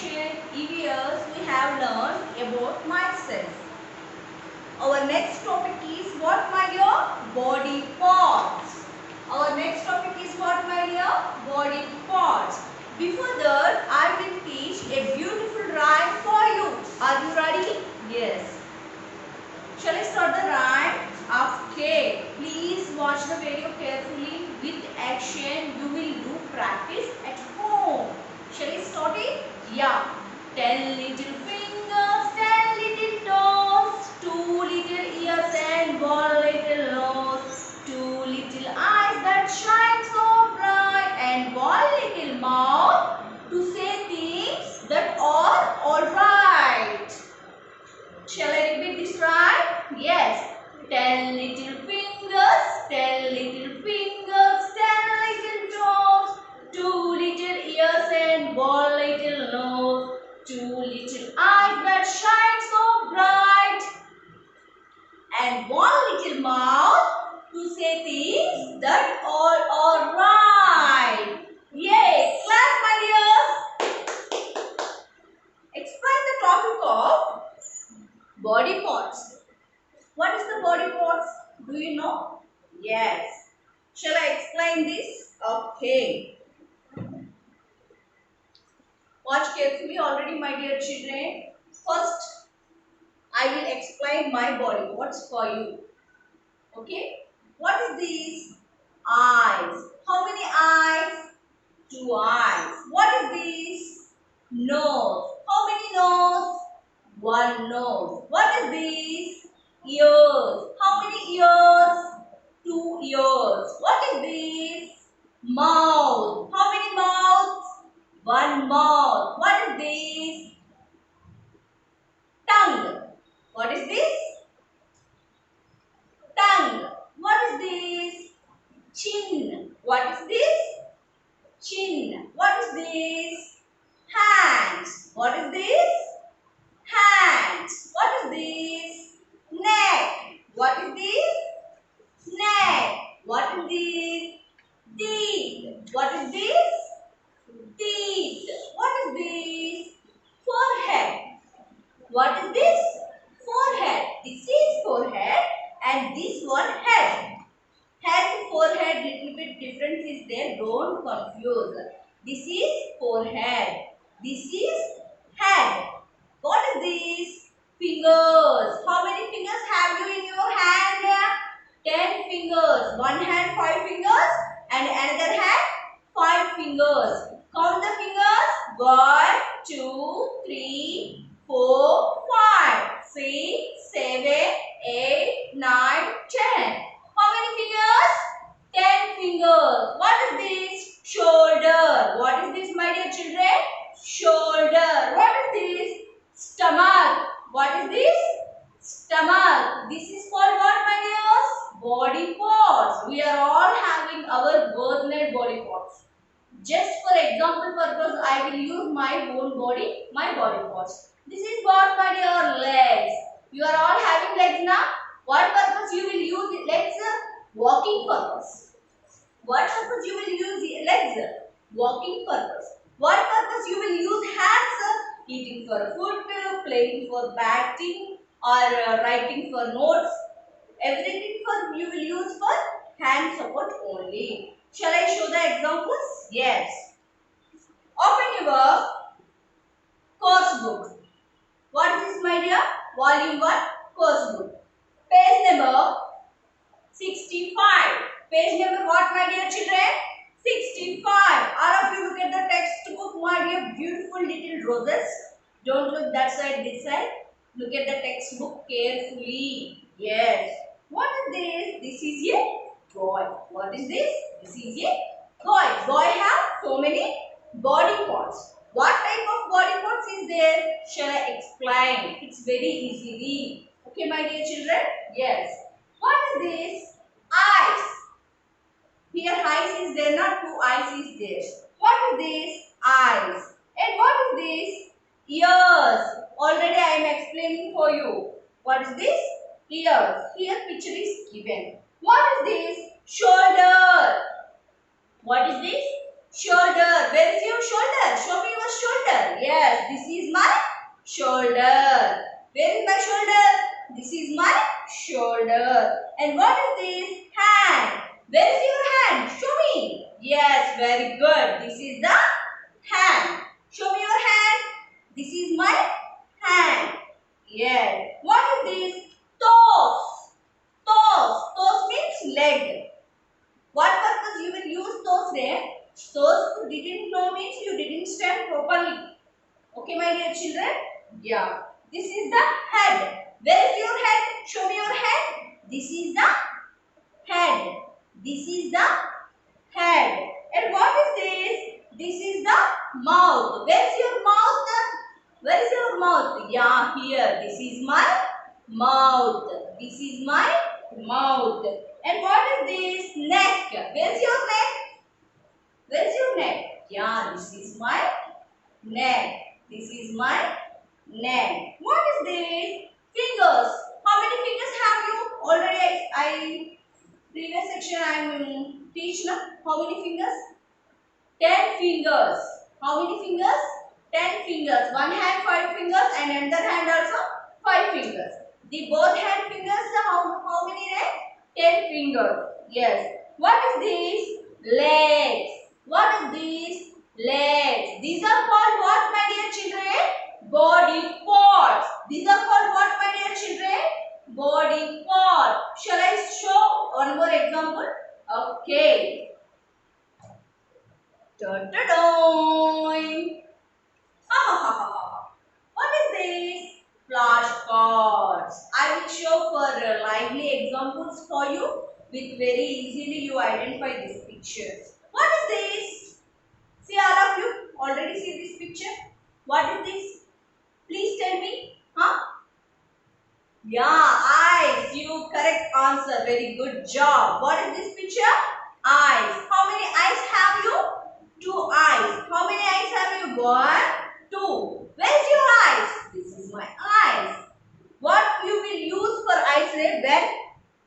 section, EVS, we have learned about myself. Our next topic is what, my dear? Body parts. Our next topic is what, my dear? Body parts. Before that, I will teach a beautiful rhyme for you. Are you ready? Yes. Shall I start the rhyme? Okay. Please watch the video carefully. With action, you will do practice at home. Shall I start it? Yeah. 10 little fingers, 10 little toes, 2 little ears and 1 little nose, 2 little eyes that shine so bright and 1 little mouth to say things that are alright. Shall I repeat this right? Yes. 10 little fingers, 10 little fingers, 10 little toes, 2 little ears and 1 little nose, 2 little eyes that shine so bright, and 1 little mouth to say things that are alright. Yay! Clap, my dears. Explain the topic of body parts. What is the body parts? Do you know? Yes. Shall I explain this? Okay. Watch carefully already, my dear children. First, I will explain my body parts for you. Okay. What is this? Eyes. How many eyes? 2 eyes. What is this? Nose. How many nose? 1 nose. What is this? Ears. How many ears? 2 ears. What is this? Mouth. How many mouths? 1 mouth. What is this? Tongue. What is this? Tongue. What is this? Chin. What is this? Chin. What is this? Hands. What is this? Hands. What is this? Neck. What is this? Neck. What is this? Teeth. What is this? Teeth. What is this? Forehead. What is this? Forehead. This is forehead and this one head. Head and forehead, little bit difference is there. Don't confuse. This is forehead. This is head. What is this? Fingers. How many fingers have you in your hand? 10 fingers. One hand 5 fingers and another hand 5 fingers. Count the fingers. 1, 2, 3, 4, 5, 6, 7, 8, 9, 10. How many fingers? 10 fingers. What is this? Shoulder. What is this, my dear children? Shoulder. What is this? Stomach. What is this? Stomach. This is called what, my dears? Body parts. We are all having our birth-made body parts. Just for example purpose, I will use my own body, my body parts. This is what, my dear? Legs. You are all having legs now? What purpose you will use legs? Walking purpose. What purpose you will use legs? Walking purpose. What purpose you will use hands? Eating for food, playing for batting, or writing for notes. Everything for you will use for hand support only. Shall I show the examples? Yes. Open your course book. What is this, my dear? Volume 1 course book. Page number 65. Page number what, my dear children? 65. All of you look at the textbook, my dear beautiful little roses. Don't look that side, this side. Look at the textbook carefully. Yes. What is this? This is a boy. What is this? This is a boy. Boy have so many body parts. What type of body parts is there? Shall I explain? It's very easily. Okay, my dear children? Yes. What is this? Eyes. Here eyes is there, not 2 eyes is there. What is this? Eyes. And what is this? Ears. Already I am explaining for you. What is this? Ears. Here picture is given. What is this? Shoulder. What is this? Shoulder. Where is your shoulder? Show me your shoulder. Yes, this is my shoulder. Where is my shoulder? This is my shoulder. And what is this? Hand. Where is your hand? Show me. Yes, very good. This is the hand. Show me your hand. This is my hand. Yes. What is this? Toes. Toes. Toes means leg. What purpose you will use toes there? Toes you didn't know means you didn't stand properly. Okay, my dear children? Yeah. This is the head. Where is your head? Show me your head. This is the head. This is the head. And what is this? This is the mouth. Where is your mouth? Where is your mouth? Yeah, here. This is my mouth. This is my mouth. And what is this? Neck. Where is your neck? Where is your neck? Yeah, this is my neck. This is my neck. What is this? Fingers. How many fingers have you? Already I previous section I am teach now. How many fingers? 10 fingers. How many fingers? 10 fingers. One hand 5 fingers and another hand also 5 fingers. The both hand fingers how many right? 10 fingers. Yes. What is this? Legs. What is this? Legs. These are called what, my dear children? Body parts. These are called what, my dear children? Body part. Shall I show one more example? Okay. Ta-da-doing. Ha ha ha ha ha. What is this? Flashcards. I will show for lively examples for you. With very easily you identify these pictures. What is this? See, all of you already see this picture. What is this? Please tell me. Huh? Yeah, eyes. You correct answer. Very good job. What is this picture? Eyes. How many eyes have you? 2 eyes. How many eyes have you? 1, 2. Where's your eyes? This is my eyes. What you will use for eyes?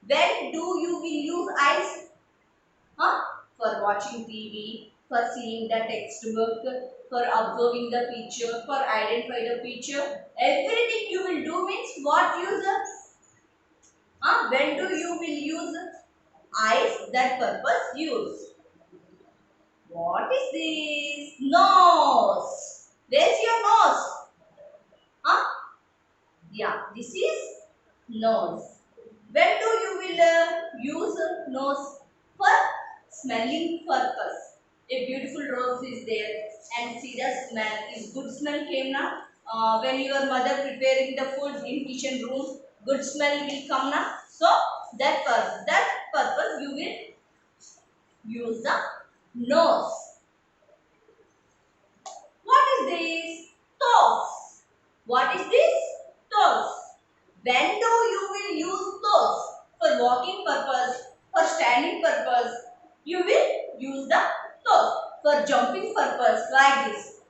When do you will use eyes? Huh? For watching TV, for seeing the textbook, for observing the picture, for identify the picture. Everything you will do means what use? When do you will use eyes? That purpose use. What is this? Nose. Where's your nose? Yeah, this is nose. When do you will use nose? For smelling purpose. A beautiful rose is there and see the smell. Is good smell came now? When your mother preparing the food in kitchen room, good smell will come now. So that purpose you will use the nose. What is this? Toes. What is this? Toes. When do you will use toes? For walking purpose, for standing purpose, you will use the toes. For jumping purpose, like this.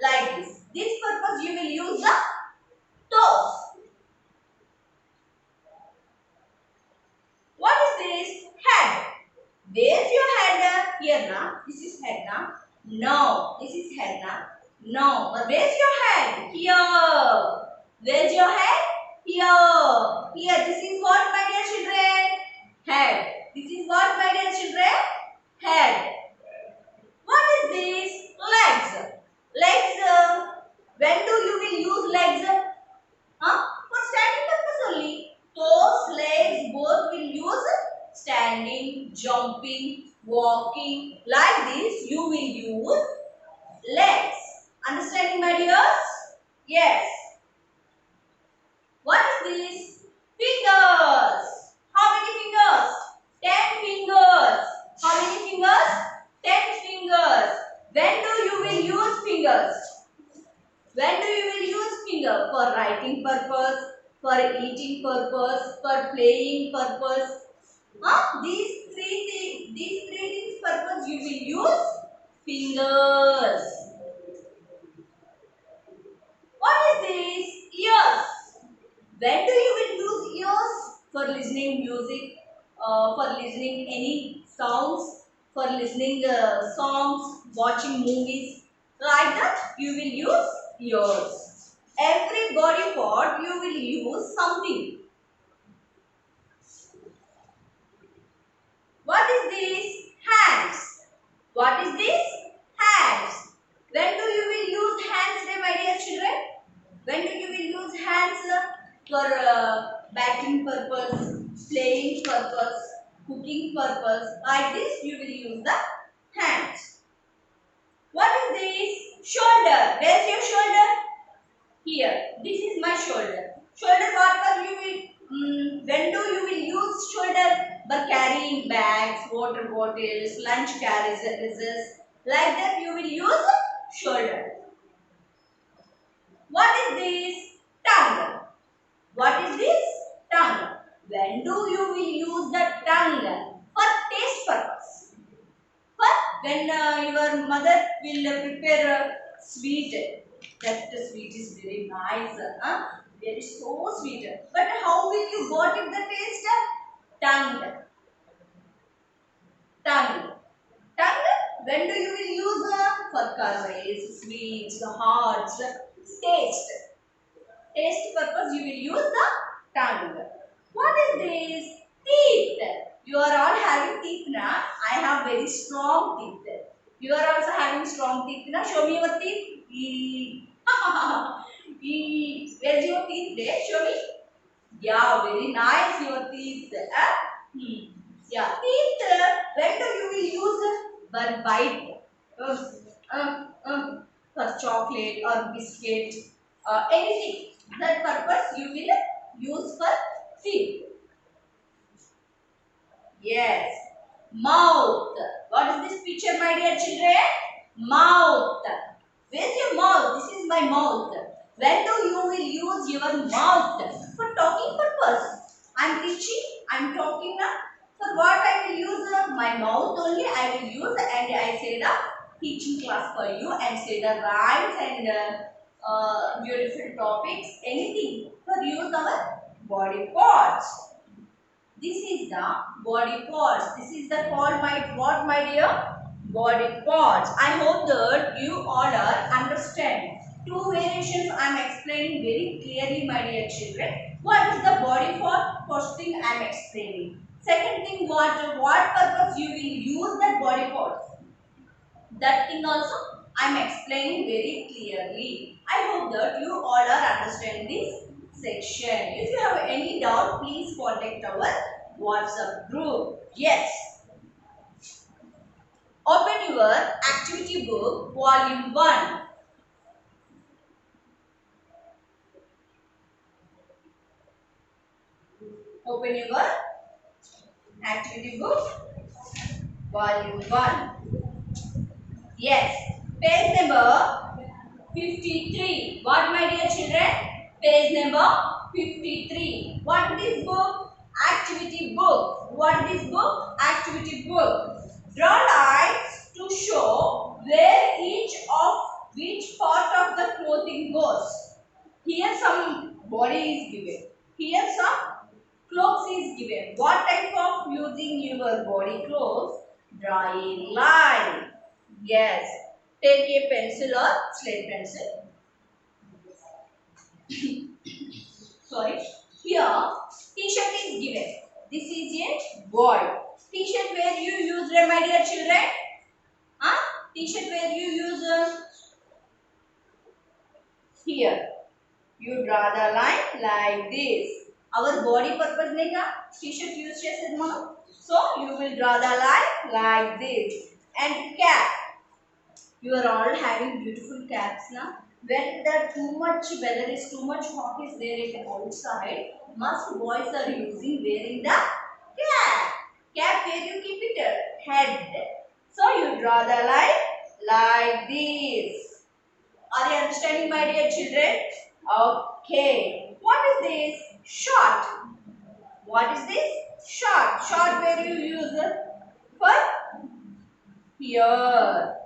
Like this. This purpose you will use the toes. What is this? Head. Where's your head? Here now. This is head now. No. This is head now. No. But where's your head? Here. Where's your head? Here. Here. This is what, my dear children? Head. This is what, my dear children? Head. What is this? Legs. Legs. When do you will use legs? For standing purpose only. Toes, legs, both will use standing, jumping, walking. Like this, you will use legs. Understanding, my dears? Yes. What is this? Fingers. How many fingers? 10 fingers. How many fingers? 10 fingers. When do you will use fingers? When do you will use finger? For writing purpose, for eating purpose, for playing purpose. These three things purpose you will use fingers. What is this? Ears. When do you will use ears? For listening music, for listening any sounds. for listening songs, watching movies. Like that, you will use ears. Every body part you will use something. What is this? Hands. What is this? Hands. When do you will use hands, my dear children? When do you will use hands for batting purpose, playing purpose, cooking purpose? Like this, you will use the hands. What is this? Shoulder. Where's your shoulder? Here. This is my shoulder. Shoulder what you will when do you will use shoulder? For carrying bags, water bottles, lunch carriages. Like that you will use shoulder. What is this? Tongue. What is this? Tongue. When do you will use the tongue? For taste purpose. For when your mother will prepare a sweet. That the sweet is very nice. Very so sweet. But how will you got it the taste? Tongue. Tongue. Tongue. When do you will use for curries, sweets, hearts, taste. Taste purpose you will use the tongue. What is this? Teeth. You are all having teeth now. I have very strong teeth. You are also having strong teeth now. Show me your teeth. Where's your teeth there? Show me. Yeah, very nice your teeth. Yeah, teeth. When do you will use for bite? For chocolate or biscuit, anything. That purpose you will use for teeth. Yes. Mouth. What is this picture, my dear children? Mouth. Where's your mouth? This is my mouth. When do you will use your mouth? For talking purpose. I am teaching. I am talking now. For what I will use my mouth only. I will use and I say the teaching class for you and say the rhymes and beautiful topics. Anything for use our body parts. This is the body parts. This is the called my what, my dear? Body parts. I hope that you all are understand. Two variations I am explaining very clearly, my dear children. What is the body part? First thing I am explaining. Second thing, what purpose you will use that body part? That thing also I am explaining very clearly. I hope that you all are understanding this section. If you have any doubt, please contact our WhatsApp group. Yes. Open your activity book, volume 1. Open your activity book, volume 1. Yes. Page number 53. What, my dear children? Page number 53. What is this book? Activity book. What is this book? Activity book. Draw lines to show where each of which part of the clothing goes. Here some body is given. Here some clothes is given. What type of using your body clothes? Draw a line. Yes. Take a pencil or slate pencil. Sorry. Here, t-shirt is given. This is a boy. T-shirt where you use, my dear children? T-shirt where you use here. You draw the line like this. Our body purpose nahi ka? T-shirt use chesed mano. So you will draw the line like this. And cap. You are all having beautiful caps now. When the too much weather is too much hot is there in the outside, most boys are using wearing the cap. Cap where you keep it head. So you draw the line like this. Are you understanding, my dear children? Okay. What is this? Short. What is this? Short. Short where you use for here.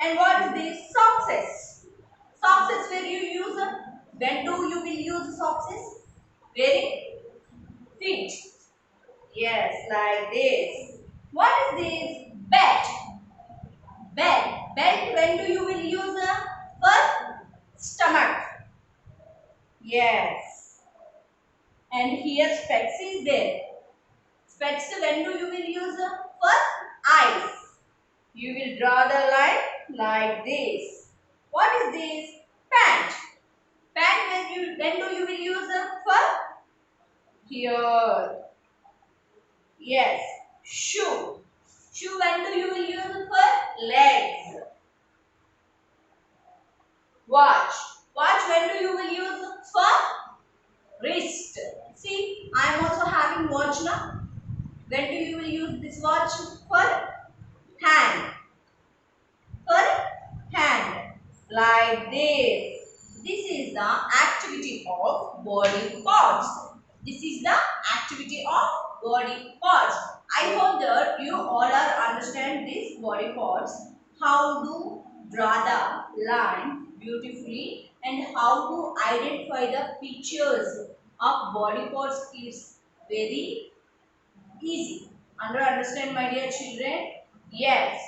And what is this? Socks. Socks where you use when do you will use socks? Wearing feet. Yes, like this. What is this? Belt. Belt. Belt when do you will use for stomach? Yes. And here specs is there. Specs when do you will use for eyes? You will draw the line like this. What is this? Pant. Pant when do you will use for? Here. Yes. Shoe. Shoe when do you will use for? Legs. Watch. Watch when do you will use for? Wrist. See, I am also having watch now. When do you will use this watch? For hand. For hand. Like this. This is the activity of body parts. This is the activity of body parts. I hope that you all are understand these body parts. How to draw the line beautifully and how to identify the features of body parts is very easy. Understand, my dear children? Yes.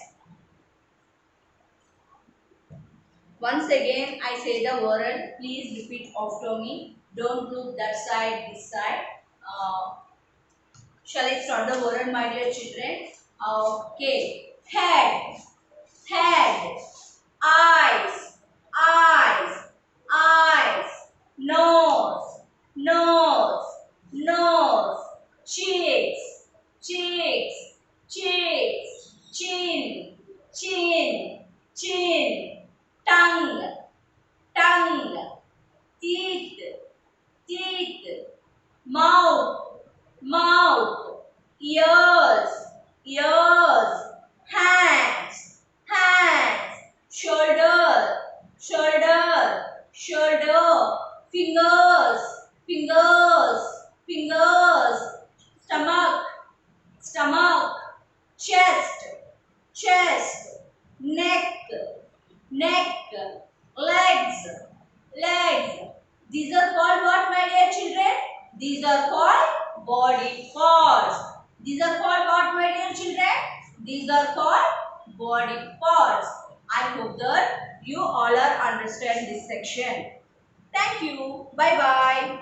Once again, I say the word. Please repeat after me. Don't look that side, this side. Shall I start the word, my dear children? Okay. Head, head. Eyes, eyes, eyes. Nose, nose, nose. Cheeks, cheeks, cheeks. Chin, chin, chin. Tongue, tongue. Teeth, teeth. Mouth, mouth. Ears, ears. Hands, hands. Shoulder, shoulder, shoulder. Fingers, fingers, fingers. Stomach, stomach. Chest, chest. Neck, neck. Legs, legs. These are called what, my dear children? These are called body parts. These are called what, my dear children? These are called body parts. I hope that you all are understand this section. Thank you. Bye bye.